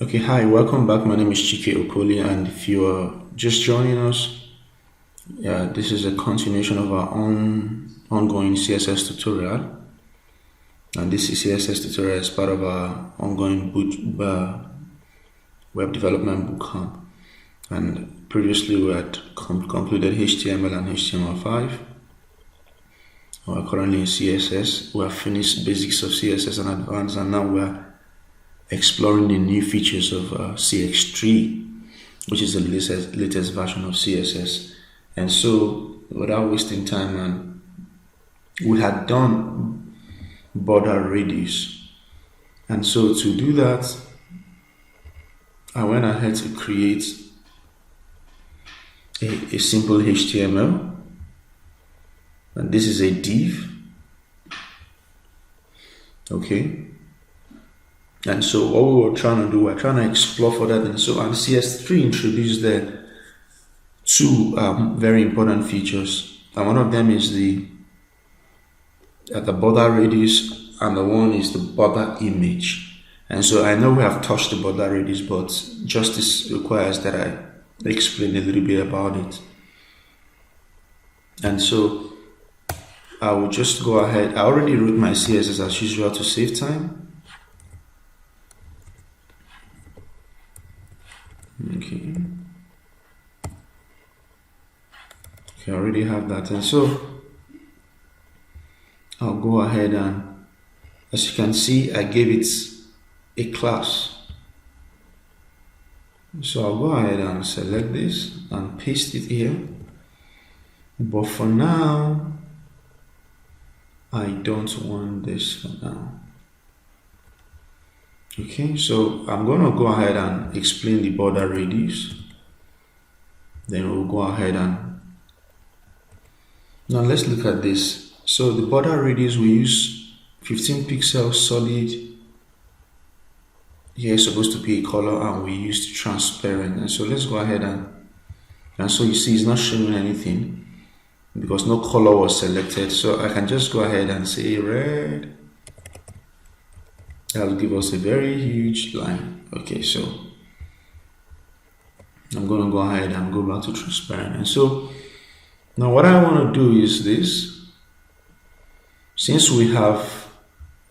Okay, hi, welcome back. My name is Chike Okoli, and if you are just joining us, this is a continuation of our ongoing CSS tutorial. And this CSS tutorial is part of our ongoing web development bootcamp. And previously, we had concluded HTML and HTML5. We are currently in CSS. We have finished basics of CSS and advanced, and now we are exploring the new features of CX3, which is the latest version of CSS. And so, without wasting time, we had done border radius. And so, to do that, I went ahead to create a simple HTML. And this is a div. Okay. And so what we were trying to do, we're trying to explore further things. So and CS3 introduced the two very important features. And one of them is the border radius, and the one is the border image. And so I know we have touched the border radius, but justice requires that I explain a little bit about it. And so I will just go ahead. I already wrote my CSS as usual to save time. Okay, I already have that, and so I'll go ahead and, as you can see, I gave it a class. So I'll go ahead and select this and paste it here. But for now, I don't want this for now. Okay, so I'm going to go ahead and explain the border radius. Then we'll go ahead and now let's look at this. So the border radius, we use 15 pixels solid. Here is supposed to be a color, and we used transparent. And so let's go ahead and so you see it's not showing anything because no color was selected. So I can just go ahead and say red. That'll give us a very huge line. Okay, so I'm going to go ahead and go back to transparent. And so now what I want to do is this. Since we have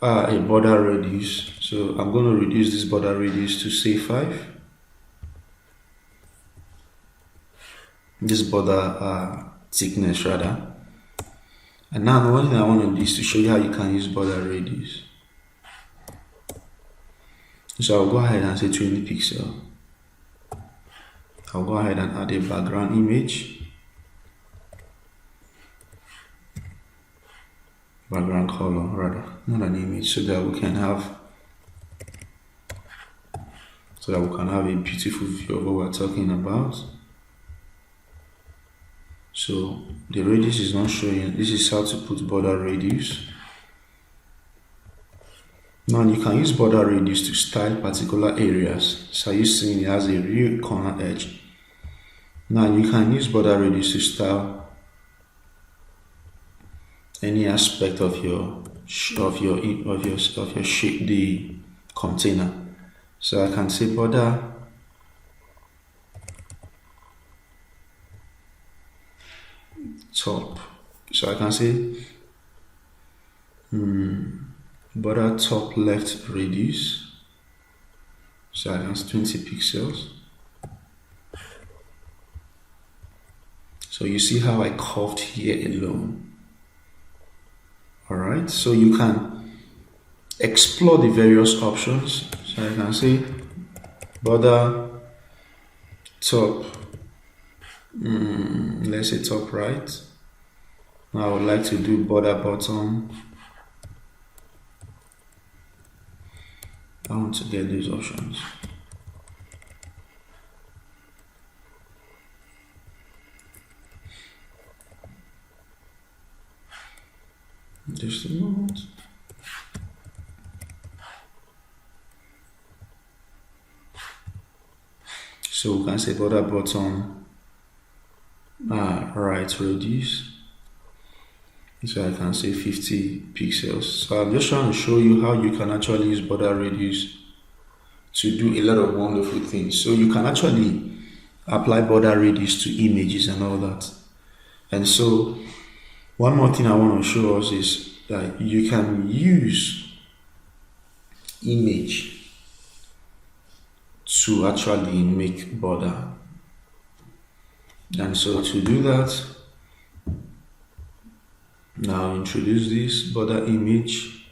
a border radius, so I'm going to reduce this border radius to say 5. This border thickness rather. And now the one thing I want to do is to show you how you can use border radius. So I'll go ahead and say 20 pixel. I'll go ahead and add a background image. Background color rather, not an image, so that we can have a beautiful view of what we're talking about. So the radius is not showing. This is how to put border radius. Now you can use border radius to style particular areas. So you're seeing it has a real corner edge. Now you can use border radius to style any aspect of your shape, the container. So I can say border top. So I can say border top left radius. So I can say 20 pixels. So you see how I curved here alone. Alright, so you can explore the various options. So I can say border top, let's say top right. Now I would like to do border bottom. I want to get these options. Just a moment. So we can say border bottom right radius. So I can say 50 pixels. So I'm just trying to show you how you can actually use border radius to do a lot of wonderful things. So you can actually apply border radius to images and all that. And so one more thing I want to show us is that you can use image to actually make border. And so to do that, now introduce this border image.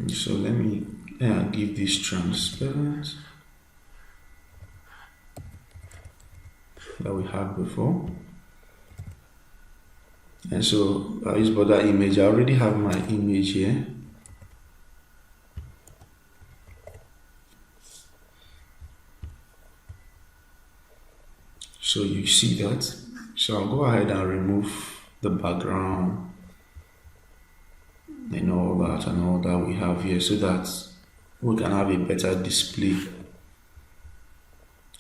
So let me give this transparent that we had before. And so I use border image. I already have my image here. So you see that. So I'll go ahead and remove the background and all that we have here, so that we can have a better display.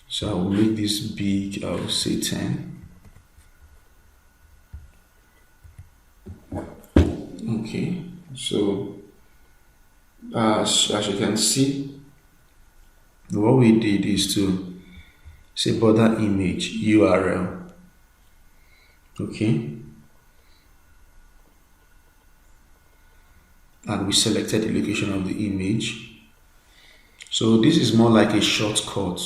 So I will make this big. I will say 10. Okay, so as you can see, what we did is to say border image URL. Okay, and we selected the location of the image. So this is more like a shortcut.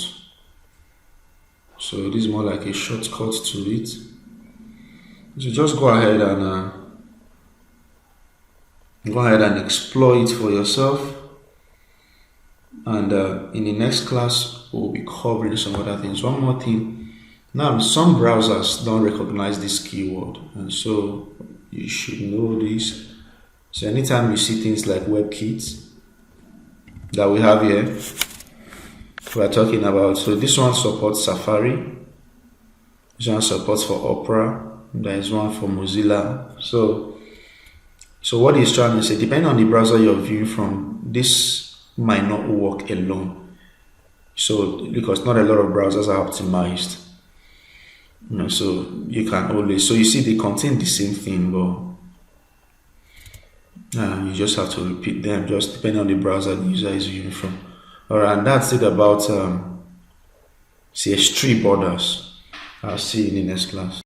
So this is more like a shortcut to it. So just go ahead and explore it for yourself. And in the next class, we'll be covering some other things. One more thing. Now, some browsers don't recognize this keyword, and so you should know this. So anytime you see things like WebKit that we have here, we are talking about. So this one supports Safari. This one supports for Opera. There is one for Mozilla. So what he's trying to say, depending on the browser you're viewing from, this might not work alone. So because not a lot of browsers are optimized. So you can always, so you see they contain the same thing, but you just have to repeat them, just depending on the browser the user is viewing from. Alright, and that's it about CS3 borders. I'll see you in the next class.